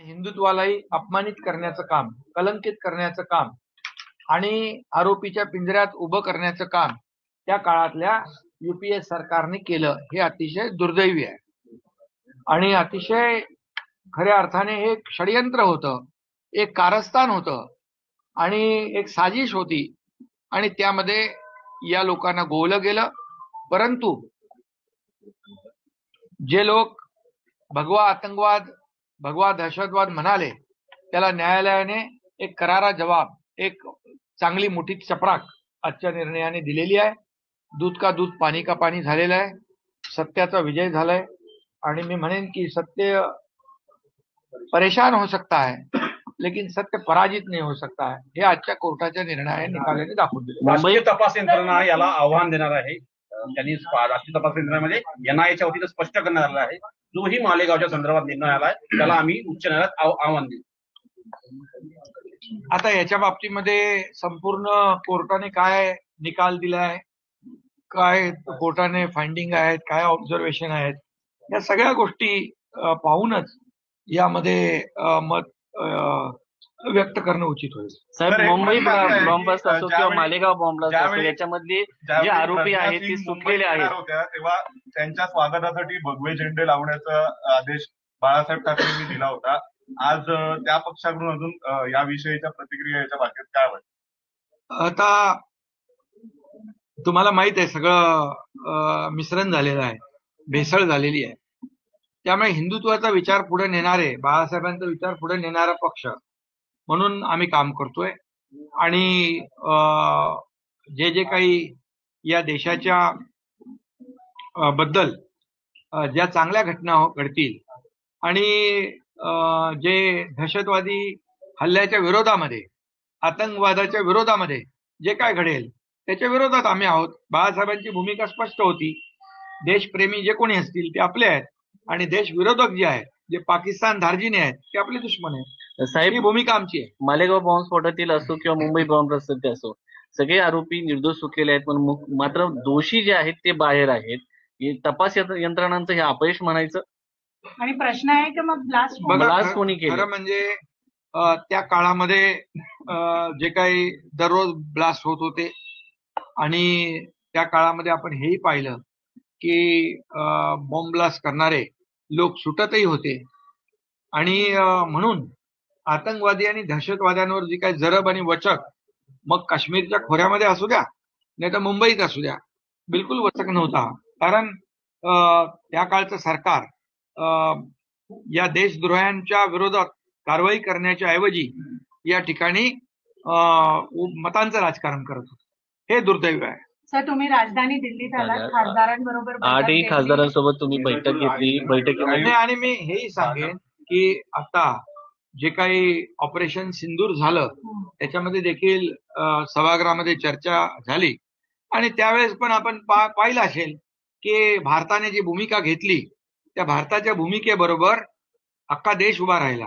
हिंदुत्वालाही अपमानित करण्याचं काम, कलंकित करण्याचं काम आणि आरोपीच्या पिंजऱ्यात उभं करण्याचं काम त्या काळातल्या युपीए सरकारने केलं. हे अतिशय दुर्दैवी आहे आणि अतिशय खऱ्या अर्थाने हे एक षडयंत्र होतं, एक कारस्थान होतं आणि एक साजिश होती आणि त्यामध्ये या लोकांना गोवलं गेलं. परंतु जे लोक भगवा आतंकवाद, भगवा दहशतवाद म्हणाले, त्याला न्यायालयाने एक करारा जवाब, एक चांगली मोठी चपराक आजच्या निर्णयाने दिलेली आहे. दूध का दूध पाणी का पाणी झालेलं आहे. सत्याचा विजय झालाय आणि मी म्हणेन की सत्य परेशान हो सकता है लेकिन सत्य पराजित नहीं हो सकता है. हे आजच्या कोर्टाच्या निकालाने दाखवून दिले. राष्ट्रीय तपास यंत्रणा याला आव्हान देणार आहे. त्यांनी राष्ट्रीय तपास यंत्रणेमध्ये एनआयएच्या वतीनं स्पष्ट करण्यात आलं आहे, जोही मालेगावच्या संदर्भात निर्णय आलाय त्याला आम्ही उच्च न्यायालयात आव्हान देऊ. आता याच्या बाबतीमध्ये संपूर्ण कोर्टाने काय निकाल दिलाय, काय कोर्टाने फाइंडिंग आहेत, काय ऑब्झर्वेशन आहेत, या सगळ्या गोष्टी पाहूनच यामध्ये मत व्यक्त करणं उचित होईल. साहेब, मुंबई बॉम्ब ब्लास्ट असो किंवा मालेगाव बॉम्ब ब्लास्ट असो, याच्यामधले जे आरोपी आहेत ते सुटलेले आहेत, तेव्हा त्यांच्या स्वागतासाठी भगवे झेंडे लावण्याचा आदेश बाळासाहेब ठाकरेंनी दिला होता. आज त्या पक्षाकडून अजून याविषयीच्या प्रतिक्रिया याच्या बाबतीत काय वाटतं? आता तुम्हाला माहित आहे सगळं मिश्रण झालेलं आहे, भेसळ झालेली आहे. त्यामुळे हिंदुत्वाचा विचार पुढे नेणारे, बाळासाहेबांचा विचार पुढे नेणारा पक्ष म्हणून आम्ही काम करतोय आणि जे जे काही या देशाच्या बद्दल ज्या चांगल्या घटना घडतील आणि जे दहशतवादी हल्ल्याच्या विरोधामध्ये, आतंकवादाच्या विरोधामध्ये जे काय घडेल त्याच्या विरोधात आम्ही आहोत. बाळासाहेबांची भूमिका स्पष्ट होती. देशप्रेमी जे कोणी असतील ते आपले आहेत आणि देश विरोधक जे आहेत, जे पाकिस्तान धार्जिणे आहेत, ते आपले दुश्मन आहेत. साहेब, ही भूमिका आमची आहे. मालेगाव बॉम्बस्फोटातील असो किंवा मुंबई बॉम्ब ब्लास्ट असो, सगळे आरोपी निर्दोष सुटलेले आहेत, पण मात्र दोषी जे आहेत ते बाहेर आहेत. तपास यंत्रणांचं हे अपयश म्हणायचं. आणि प्रश्न आहे की मग ब्लास्ट कोणी केलं? खरं म्हणजे त्या काळामध्ये जे काही दररोज ब्लास्ट होत होते आणि त्या काळामध्ये आपण हेही पाहिलं की बॉम्ब ब्लास्ट करणारे लोक सुटतही होते आणि म्हणून आतंकवादी आणि दहशतवाद्यांवर जी काही जरब आणि वचक, मग काश्मीरच्या खोऱ्यामध्ये असू द्या नाही तर मुंबईत असू द्या, बिलकुल वचक नव्हता. कारण त्या काळचं सरकार या देशद्रोह्यांच्या विरोधात कारवाई करण्याच्या ऐवजी या ठिकाणी मतांचं राजकारण करत होतं. हे दुर्दैव आहे. सर, तुम्ही राजधानी दिल्लीत आलात, खासदारांबरोबर 8 खासदारांसोबत तुम्ही बैठक घेतली. बैठकीमध्ये आणि मी हेही सांगेन की आता जे काही ऑपरेशन सिंदूर झालं त्याच्यामध्ये देखील सभागृहामध्ये चर्चा झाली आणि त्यावेळेस पण आपण पाहिलं असेल की भारताने जी भूमिका घेतली त्या भारताच्या भूमिकेबरोबर अख्खा देश उभा राहिला.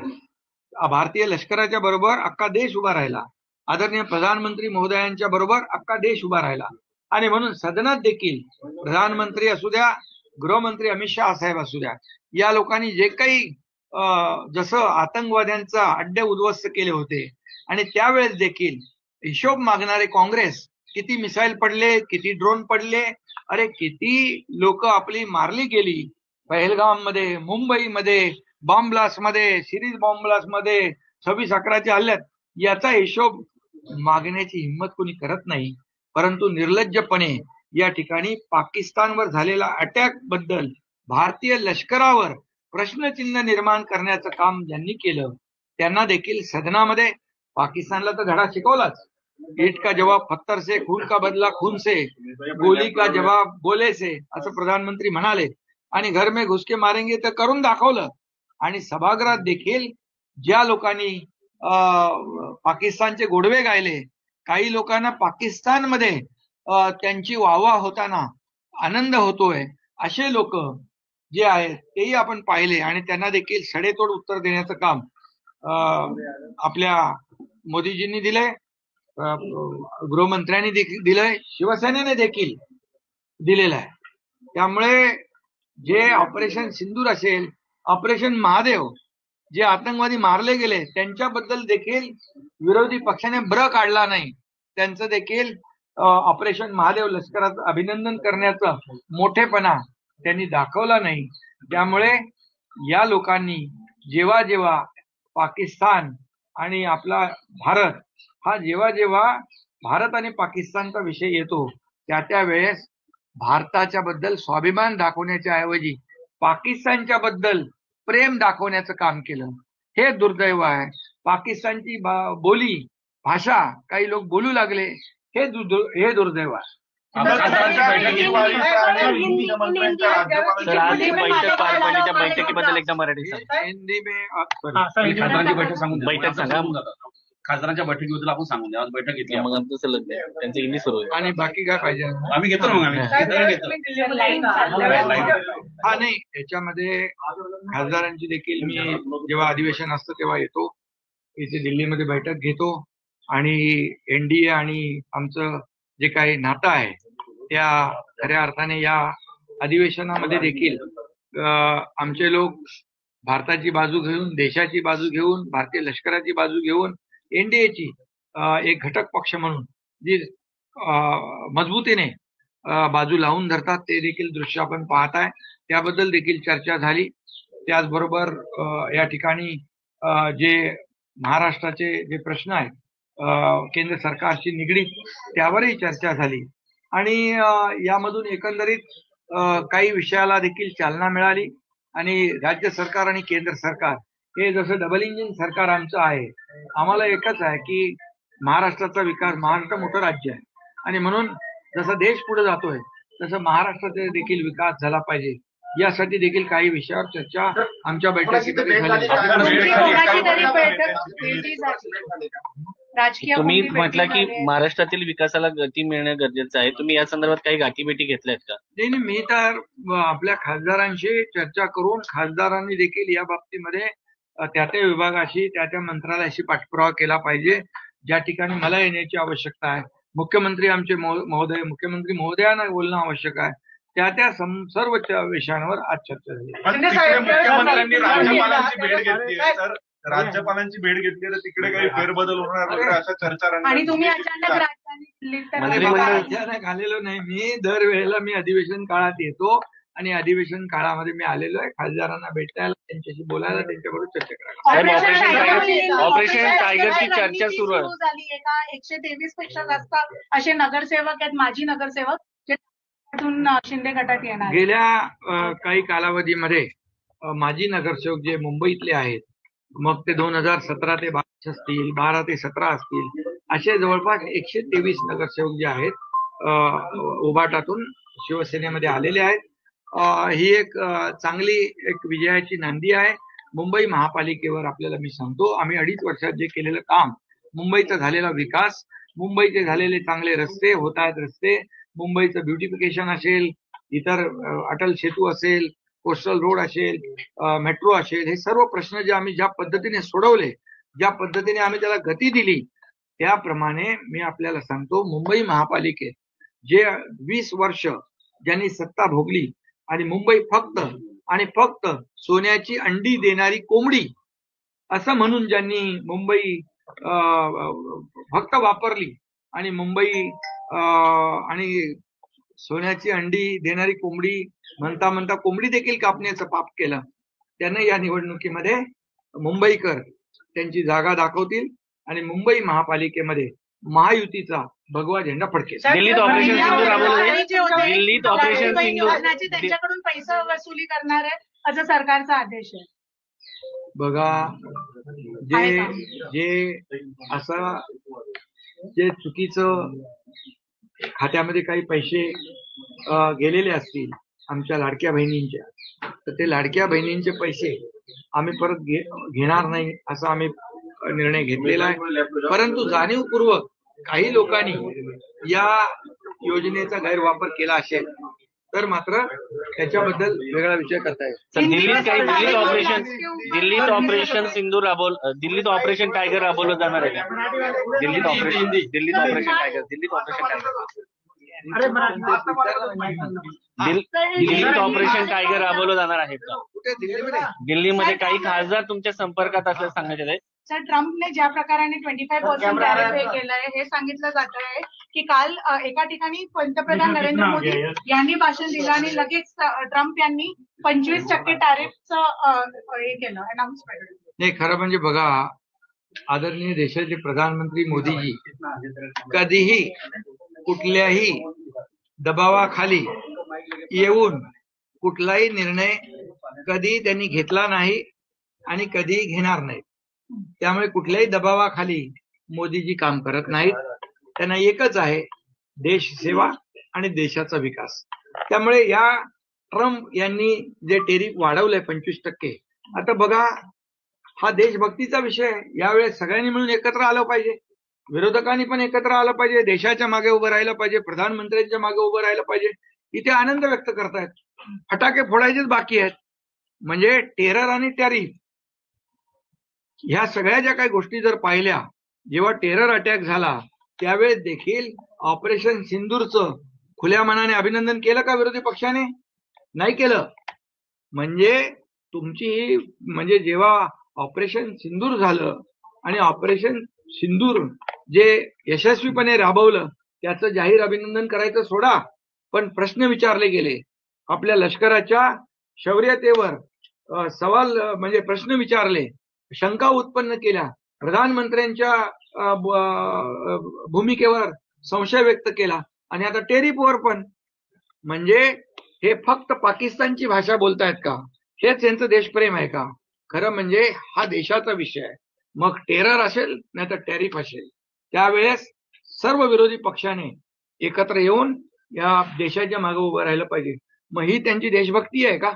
भारतीय लष्कराच्या बरोबर अख्खा देश उभा राहिला. आदरणीय प्रधानमंत्री महोदयांच्या बरोबर अख्खा देश उभा राहिला आणि म्हणून सदनात देखील प्रधानमंत्री असू द्या, गृहमंत्री अमित शहा साहेब असू द्या, या लोकांनी जे काही जसं आतंकवाद्यांचा अड्डे उद्ध्वस्त केले होते आणि त्यावेळेस देखील हिशोब मागणारे काँग्रेस, किती मिसाईल पडले, किती ड्रोन पडले, अरे किती लोक आपली मारली गेली. पहलगाममध्ये, मुंबईमध्ये, बॉम्ब ब्लास्टमध्ये, सिरीज बॉम्ब ब्लास्टमध्ये, 26/11च्या हल्ल्यात, याचा हिशोब मागण्याची हिंमत कोणी करत नाही. परंतु निर्लज्जपणे या ठिकाणी पाकिस्तानवर झालेला अटॅक बद्दल भारतीय लष्करावर प्रश्नचिन्ह निर्माण करण्याचं काम ज्यांनी केलं त्यांना देखील सदनामध्ये पाकिस्तानला तर धडा शिकवलाच. ईट का जवाब पत्थर से, खून का बदला खून से, गोली का जवाब गोले से, असं प्रधानमंत्री म्हणाले आणि घर में घुस के मारेंगे तर करून दाखवलं. आणि सभागृहात देखील ज्या लोकांनी पाकिस्तानचे गोडवे गायले, काही लोकांना पाकिस्तानमध्ये त्यांची वाहवा होताना आनंद होतोय, असे लोक जे आहेत तेही आपण पाहिले आणि त्यांना देखील सडेतोड उत्तर देण्याचं काम आपल्या मोदीजींनी दिलंय, गृहमंत्र्यांनी देखील दिलंय, शिवसेनेने देखील दिलेलं आहे. त्यामुळे जे ऑपरेशन सिंदूर असेल, ऑपरेशन महादेव, जे आतंकवादी मारले गेले त्यांच्याबद्दल देखील विरोधी पक्षाने ब्र काढला नाही. त्यांचं देखील ऑपरेशन महादेव लष्कराचं अभिनंदन करण्याचा मोठेपणा त्यांनी दाखवला नाही. त्यामुळे या लोकांनी जेव्हा जेव्हा पाकिस्तान आणि आपला भारत हा जेव्हा भारत आणि पाकिस्तानचा विषय येतो त्या वेळेस भारताच्या बद्दल स्वाभिमान दाखवण्याच्या ऐवजी पाकिस्तानच्या बद्दल प्रेम दाखवण्याचं काम केलं. हे दुर्दैव आहे. पाकिस्तानची बोली भाषा काही लोक बोलू लागले, हे दुर्दैव आहे. सर, आज जी बैठक पार पडली त्या बैठकीबद्दल एकदा मराठी सांगा. हिंदी में खासदारांची बैठक सांगून द्या. बैठक सांगा. खासदारांच्या बैठकीबद्दल आपण सांगून द्या. आज बैठक घेतली मग आमचं सलग त्यांचं हिंदी सुरू आहे. आणि बाकी काय पाहिजे आम्ही घेतो ना. मग आम्ही घेतो. हा नाही, याच्यामध्ये खासदारांची देखील मी जेव्हा अधिवेशन असतं तेव्हा येतो, इथे दिल्लीमध्ये बैठक घेतो आणि एनडीए आणि आमचं जे काही नातं आहे त्या खऱ्या अर्थाने या अधिवेशनामध्ये देखील आमचे लोक भारताची बाजू घेऊन, देशाची बाजू घेऊन, भारतीय लष्कराची बाजू घेऊन एनडीएची एक घटक पक्ष म्हणून जी मजबूतीने बाजू लावून धरतात ते देखील दृश्य आपण पाहत आहे. त्याबद्दल देखील चर्चा झाली. त्याचबरोबर या ठिकाणी जे महाराष्ट्राचे जे प्रश्न आहेत केंद्र सरकारशी निगडीत त्यावरही चर्चा झाली आणि यामधून एकंदरीत काही विषयाला देखील चालना मिळाली. आणि राज्य सरकार आणि केंद्र सरकार हे जसं डबल इंजिन सरकार आमचं आहे, आम्हाला एकच आहे की महाराष्ट्राचा विकास, महाराष्ट्र मोठं राज्य आहे आणि म्हणून जसा देश पुढे जातोय तसं महाराष्ट्राचा देखील विकास झाला पाहिजे, यासाठी देखील काही विषयावर चर्चा आमच्या बैठकीमध्ये झाली. तुम्ही म्हटलं की महाराष्ट्रातील विकासाला गती मिळणं गरजेचं आहे. तुम्ही या संदर्भात काही गाठीभेटी घेतल्यात का? नाही, मी तर आपल्या खासदारांशी चर्चा करून खासदारांनी देखील या बाबतीमध्ये त्या विभागाशी त्या मंत्रालयाशी पाठपुरावा केला पाहिजे. ज्या ठिकाणी मला येण्याची आवश्यकता आहे, मुख्यमंत्री आमचे मुख्यमंत्री महोदयांना बोलणं आवश्यक आहे, त्या सर्व विषयांवर आज चर्चा झाली. मुख्यमंत्र्यांनी राज्यपालांची भेट घेतली आहे, तर राज्यपालांची भेट घेतली तर तिकडे काही फेरबदल होणार वगैरे अशा चर्चा. आणि तुम्ही अचानक राजधानी दिल्लीत अचानक आलेलो नाही मी. दरवेळेला मी अधिवेशन काळात येतो आणि अधिवेशन काळामध्ये मी आलेलो आहे खासदारांना भेटायला, त्यांच्याशी बोलायला, त्यांच्याबरोबर चर्चा करायला. ऑपरेशन टायगरची चर्चा सुरू आहे. 123 पेक्षा जास्त असे नगरसेवक आहेत, माजी नगरसेवक, जे शिंदे गटात येणार. गेल्या काही कालावधीमध्ये माजी नगरसेवक जे मुंबईतले आहेत, मग ते 2017 ते 22 असतील, 12 ते 17 असतील, असे जवळपास 123 नगरसेवक जे आहेत उभाटातून शिवसेनेमध्ये आलेले आहेत. ही एक चांगली एक विजयाची नांदी आहे. मुंबई महापालिकेवर आपल्याला मी सांगतो, आम्ही 2.5 वर्षात जे केलेलं काम, मुंबईचा झालेला विकास, मुंबईचे झालेले चांगले रस्ते, होत आहेत रस्ते, मुंबईचं ब्युटिफिकेशन असेल, इतर अटल सेतू असेल, कोस्टल रोड असेल, मेट्रो असेल, हे सर्व प्रश्न जे आम्ही ज्या पद्धतीने सोडवले, ज्या पद्धतीने आम्ही त्याला गती दिली, त्याप्रमाणे मी आपल्याला सांगतो, मुंबई महापालिकेत जे 20 वर्ष ज्यांनी सत्ता भोगली आणि मुंबई फक्त सोन्याची अंडी देणारी कोंबडी असं म्हणून ज्यांनी मुंबई फक्त वापरली आणि मुंबई आणि सोन्याची अंडी देणारी कोंबडी म्हणता कोंबडी देखील कापण्याचं पाप केलं, त्यांना या निवडणुकीमध्ये मुंबईकर त्यांची जागा दाखवतील आणि मुंबई महापालिकेमध्ये महायुतीचा भगवा झेंडा फडकेल. दिल्लीत ऑपरेशन सिंधूर राबवलं. दिल्लीत ऑपरेशन सिंधूर त्यांच्याकडून पैसा वसुली करणार आहे असं सरकारचा आदेश आहे. बघा, जे चुकीचं खात्यामध्ये काही पैसे गेलेले असतील आमच्या लाडक्या बहिणींच्या, तर ते लाडक्या बहिणींचे पैसे आम्ही परत घेणार नाही असा आम्ही निर्णय घेतलेला आहे. परंतु जाणीवपूर्वक काही लोकांनी या योजनेचा गैरवापर केला असेल तर मात्र त्याच्याबद्दल वेगळा विचार करता येईल. दिल्लीत ऑपरेशन सिंधूर दिल्लीत ऑपरेशन टायगर राबवलं जाणार आहे का? दिल्लीत ऑपरेशन टायगर दिल्लीत ऑपरेशन टायगर राबवलं जाणार आहे का? कुठे दिल्लीमध्ये? दिल्लीमध्ये काही खासदार तुमच्या संपर्कात असल्याचं सांगण्यात येत आहे. सर, ट्रम्पने ज्या प्रकारे 25% टॅरिफ हे केलंय हे सांगितलं जात आहे की काल एका ठिकाणी पंतप्रधान नरेंद्र मोदी यांनी भाषण दिलं आणि लगेच ट्रम्प यांनी 25% टॅरिफचं हे केलं, अनाउन्समेंट. नाही, खरं म्हणजे बघा, आदरणीय देशाचे प्रधानमंत्री मोदीजी कधीही कुठल्याही दबावाखाली येऊन कुठलाही निर्णय कधी त्यांनी घेतला नाही आणि कधी घेणार नाही. त्यामुळे कुठल्याही दबावाखाली मोदीजी काम करत नाहीत. त्यांना एकच आहे, देश सेवा आणि देशाचा विकास. त्यामुळे या ट्रम्प यांनी जे टेरिफ वाढवलंय 25%, आता बघा, हा देशभक्तीचा विषय आहे. यावेळेस सगळ्यांनी मिळून एकत्र आलं पाहिजे, विरोधकांनी पण एकत्र आलं पाहिजे, देशाच्या मागे उभं राहिलं पाहिजे, प्रधानमंत्र्यांच्या मागे उभं राहिलं पाहिजे. इथे आनंद व्यक्त करतायत, फटाके फोडायचेच बाकी आहेत. म्हणजे टेरर आणि टॅरिफ ह्या सगळ्या ज्या काही गोष्टी जर पाहिल्या, जेव्हा टेरर अटॅक झाला त्यावेळेस देखील ऑपरेशन सिंदूरचं खुल्या मनाने अभिनंदन केलं का विरोधी पक्षाने? नाही केलं. म्हणजे तुमची म्हणजे जेव्हा ऑपरेशन सिंदूर झालं आणि ऑपरेशन सिंदूर जे यशस्वीपणे राबवलं त्याचं जाहीर अभिनंदन करायचं सोडा, पण प्रश्न विचारले गेले, आपल्या लष्कराच्या शौर्यतेवर सवाल म्हणजे प्रश्न विचारले, शंका उत्पन्न केल्या, प्रधानमंत्र्यांच्या भूमिकेवर संशय व्यक्त केला आणि आता टेरिफवर पण. म्हणजे हे फक्त पाकिस्तानची भाषा बोलतायत का? हेच यांचं देशप्रेम आहे का? खरं म्हणजे हा देशाचा विषय आहे. मग टेरर असेल नाही तर टॅरिफ असेल, त्यावेळेस सर्व विरोधी पक्षाने एकत्र येऊन या देशाच्या मागे उभं राहिलं पाहिजे. मग ही त्यांची देशभक्ती आहे का?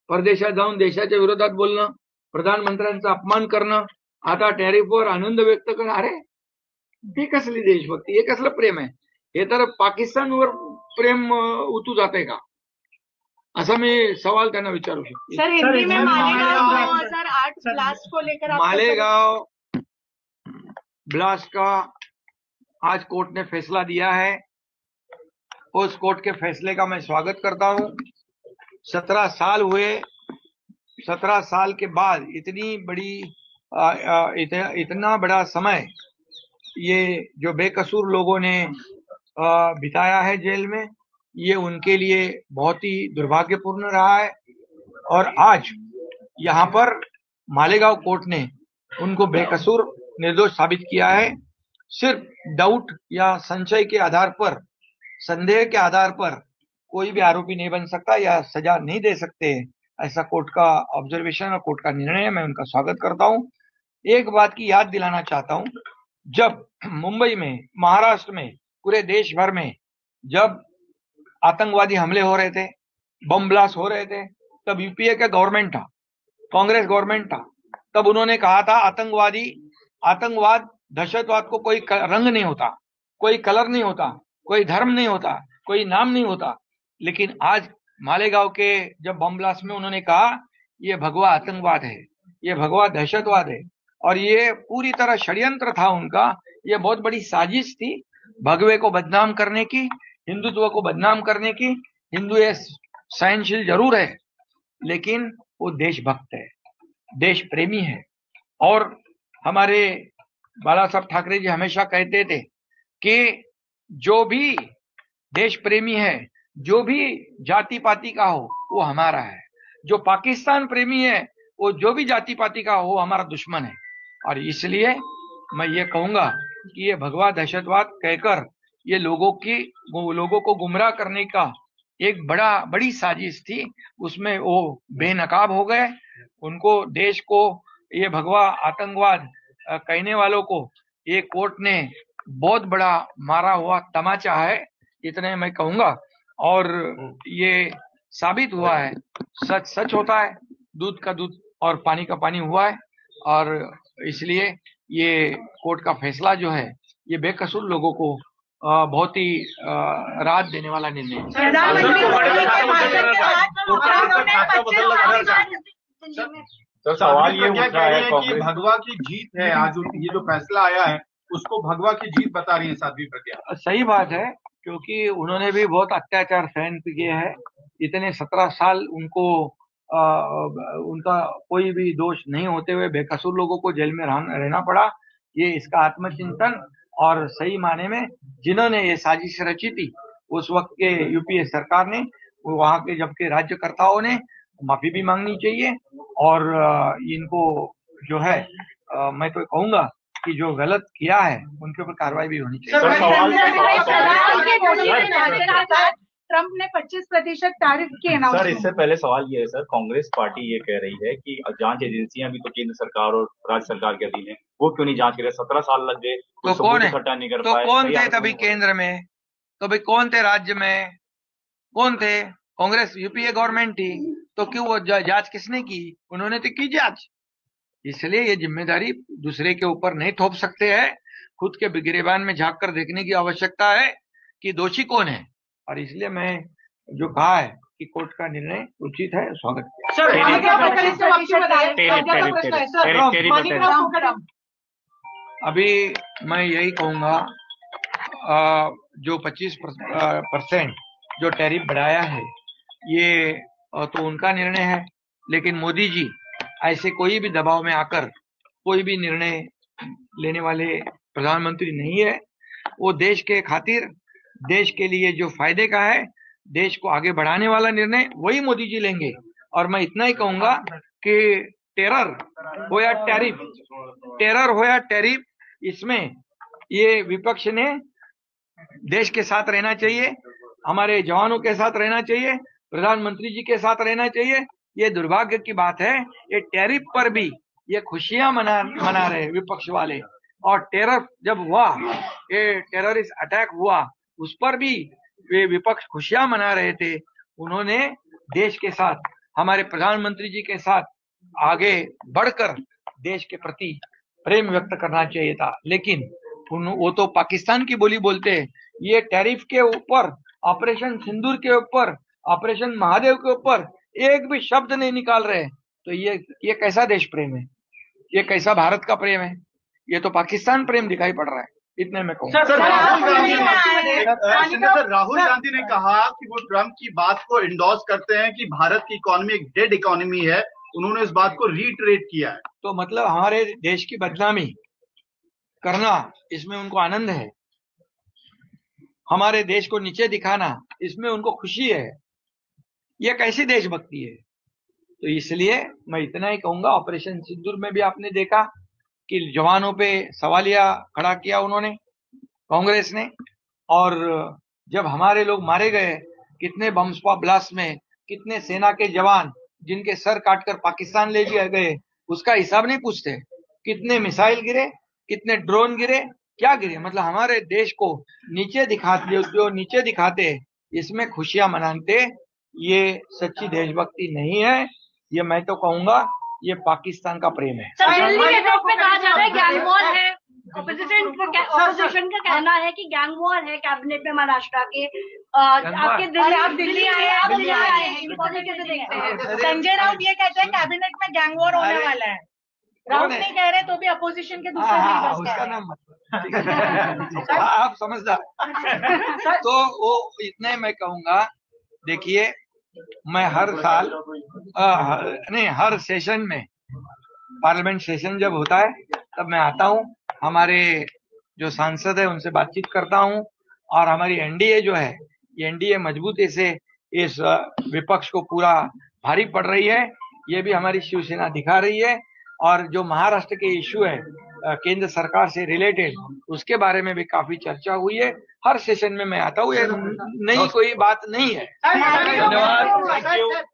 परदेशात जाऊन देशाच्या विरोधात बोलणं, प्रधानमंत्र्यांचा अपमान करणं, आता टॅरिफवर आनंद व्यक्त करणं, अरे ही कसली देशभक्ती, हे कसलं प्रेम आहे? हे तर पाकिस्तानवर प्रेम उतू जाते का? असा मी सवाल त्यांना विचारू शकतो. सर, हिंदी में मालेगांव 2008 ब्लास्ट को लेकर मालेगांव ब्लास्ट का आज कोर्ट ने फैसला दिया है. उस कोर्ट के फैसले का मैं स्वागत करता हूं. 17 साल हुए, 17 साल के बाद इतनी बड़ी इतना बड़ा समय ये जो बेकसूर लोगों ने बिताया है जेल में, ये उनके लिए बहुत ही दुर्भाग्यपूर्ण रहा है. और आज यहाँ पर मालेगांव कोर्ट ने उनको बेकसूर निर्दोष साबित किया है. सिर्फ डाउट या संशय के आधार पर, संदेह के आधार पर कोई भी आरोपी नहीं बन सकता या सजा नहीं दे सकते. ऐसा कोर्ट का ऑब्जर्वेशन और कोर्ट का निर्णय है. मैं उनका स्वागत करता हूं. एक बात की याद दिलाना चाहता हूं, जब मुंबई में, महाराष्ट्र में, पूरे देश भर में जब आतंकवादी हमले हो रहे थे, बम ब्लास्ट हो रहे थे, तब यूपीए का गवर्नमेंट था, कांग्रेस गवर्नमेंट था. तब उन्होंने कहा था आतंकवाद, दहशतवाद को कोई रंग नहीं होता, कोई कलर नहीं होता, कोई धर्म नहीं होता, कोई नाम नहीं होता. लेकिन आज मालेगांव के जब बम ब्लास्ट में उन्होंने कहा ये भगवा आतंकवाद है, ये भगवा दहशतवाद है, और ये पूरी तरह षड्यंत्र था उनका. ये बहुत बड़ी साजिश थी भगवे को बदनाम करने की, हिंदुत्व को बदनाम करने की. हिंदू ये सहनशील जरूर है, लेकिन वो देशभक्त है, देश प्रेमी है. और हमारे बाला साहब ठाकरे जी हमेशा कहते थे कि जो भी देश प्रेमी है, जो भी जाति पाति का हो, वो हमारा है. जो पाकिस्तान प्रेमी है, वो जो भी जाति पाति का हो, वो हमारा दुश्मन है. और इसलिए मैं ये कहूंगा कि ये भगवा दहशतवाद कहकर ये लोगों को गुमराह करने का एक बड़ी साजिश थी. उसमें वो बेनकाब हो गए. उनको, देश को, ये भगवा आतंकवाद कहने वालों को ये कोर्ट ने बहुत बड़ा मारा हुआ तमाचा है, इतने मैं कहूंगा. और ये साबित हुआ है, सच सच होता है, दूध का दूध और पानी का पानी हुआ है. और इसलिए ये कोर्ट का फैसला जो है, ये बेकसूर लोगों को बहुत ही राहत देने वाला निर्णय है. तो सवाल ये उठ रहा है कि भगवा की जीत है आज, ये जो फैसला आया है उसको भगवा की जीत बता रही है साध्वी प्रज्ञा. सही बात है. क्योंकि उन्होंने भी बहुत अत्याचार सहन किए हैं। इतने 17 साल उनको उनका कोई भी दोष नहीं होते हुए बेकसूर लोगों को जेल में रहना पड़ा। ये इसका आत्मचिंतन, और सही माने में जिन्होंने ये साजिश रची थी उस वक्त के यूपीए सरकार ने, वहां के जबकि राज्यकर्ताओं ने माफी भी मांगनी चाहिए। और इनको जो है मैं तो कहूंगा कि जो गलत किया है उनके ऊपर कार्रवाई भी होनी चाहिए। ट्रम्प ने 25% टैरिफ की अनाउंस। सर, इससे पहले सवाल ये है सर, कांग्रेस पार्टी ये कह रही है कि जांच एजेंसियां भी तो केंद्र सरकार और राज्य सरकार के अधीन है, वो क्यों नहीं जांच कर रहे? 17 साल लग गए, तो कौन है? इकट्ठा नहीं कर तो पाए। कौन थे तभी केंद्र में? तो भाई कौन थे राज्य में? कौन थे? कांग्रेस यूपीए गवर्नमेंट थी, तो क्यों वो जांच किसने की? उन्होंने तो की जांच। इसलिए ये जिम्मेदारी दूसरे के ऊपर नहीं थोप सकते हैं। खुद के गिरेबान में झांक कर देखने की आवश्यकता है कि दोषी कौन है। और इसलिए मैं जो कहा है कि कोर्ट का निर्णय उचित है, स्वागत किया। अभी मैं यही कहूंगा, जो 25% जो टैरिफ बढ़ाया है ये तो उनका निर्णय है, लेकिन मोदी जी ऐसे कोई भी दबाव में आकर कोई भी निर्णय लेने वाले प्रधानमंत्री नहीं है। वो देश के खातिर, देश के लिए जो फायदे का है, देश को आगे बढ़ाने वाला निर्णय वही मोदी जी लेंगे। और मैं इतना ही कहूंगा कि टेरर हो या टैरिफ, इसमें ये विपक्ष ने देश के साथ रहना चाहिए, हमारे जवानों के साथ रहना चाहिए, प्रधानमंत्री जी के साथ रहना चाहिए। ये दुर्भाग्य की बात है, ये टैरिफ पर भी ये खुशियां मना रहे विपक्ष वाले। और टेरर जब हुआ, ये टेररिस्ट अटैक हुआ, उस पर भी वे विपक्ष खुशियां मना रहे थे। उन्होंने देश के साथ, हमारे प्रधानमंत्री जी के साथ आगे बढ़कर देश के प्रति प्रेम व्यक्त करना चाहिए था, लेकिन वो तो पाकिस्तान की बोली बोलते हैं। ये टैरिफ के ऊपर, ऑपरेशन सिंदूर के ऊपर, ऑपरेशन महादेव के ऊपर एक भी शब्द नहीं निकाल रहे। तो ये कैसा देश प्रेम है? ये कैसा भारत का प्रेम है? ये तो पाकिस्तान प्रेम दिखाई पड़ रहा है। इतने में कहूँ सर, राहुल गांधी ने कहा कि वो ट्रम्प की बात को इंडोर्स करते हैं कि भारत की इकोनॉमी एक डेड इकोनॉमी है। उन्होंने इस बात को रीट्रेट किया है। तो मतलब हमारे देश की बदनामी करना, इसमें उनको आनंद है। हमारे देश को नीचे दिखाना, इसमें उनको खुशी है। ये कैसी देशभक्ति है? तो इसलिए मैं इतना ही कहूंगा, ऑपरेशन सिंदूर में भी आपने देखा कि जवानों पे सवालिया खड़ा किया उन्होंने, कांग्रेस ने। और जब हमारे लोग मारे गए, कितने बम स्क्वाड ब्लास्ट में कितने सेना के जवान जिनके सर काटकर पाकिस्तान ले गए, उसका हिसाब नहीं पूछते। कितने मिसाइल गिरे, कितने ड्रोन गिरे, क्या गिरे? मतलब हमारे देश को नीचे दिखाते, जो नीचे दिखाते, इसमें खुशियां मनाते, ये सच्ची देशभक्ति नहीं है। ये मैं तो कहूंगा ये पाकिस्तान का प्रेम है। कहा जा रहा है गैंग वॉर है। ऑपोजिशन का कहना है कि गैंग वॉर है कैबिनेट में महाराष्ट्र के। आपके दिल्ली आए हैं, कैसे देखते हैं? संजय राउत ये कहते हैं कैबिनेट में गैंग वॉर होने वाला है। राउत नहीं कह रहे तो भी अपोजिशन के दूसरे लीडर्स उसका नाम मत आप समझदार। तो वो इतने मैं कहूंगा, देखिए मैं हर साल हर सेशन में, पार्लियामेंट सेशन जब होता है तब मैं आता हूँ, हमारे जो सांसद है उनसे बातचीत करता हूँ। और हमारी एनडीए जो है, ये एनडीए मजबूती से इस विपक्ष को पूरा भारी पड़ रही है। ये भी हमारी शिवसेना दिखा रही है। और जो महाराष्ट्र के इश्यू है केंद्र सरकार से रिलेटेड, उसके बारे में भी काफी चर्चा हुई है। हर सेशन में मैं आता हूँ, ये नई कोई बात नहीं है। धन्यवाद।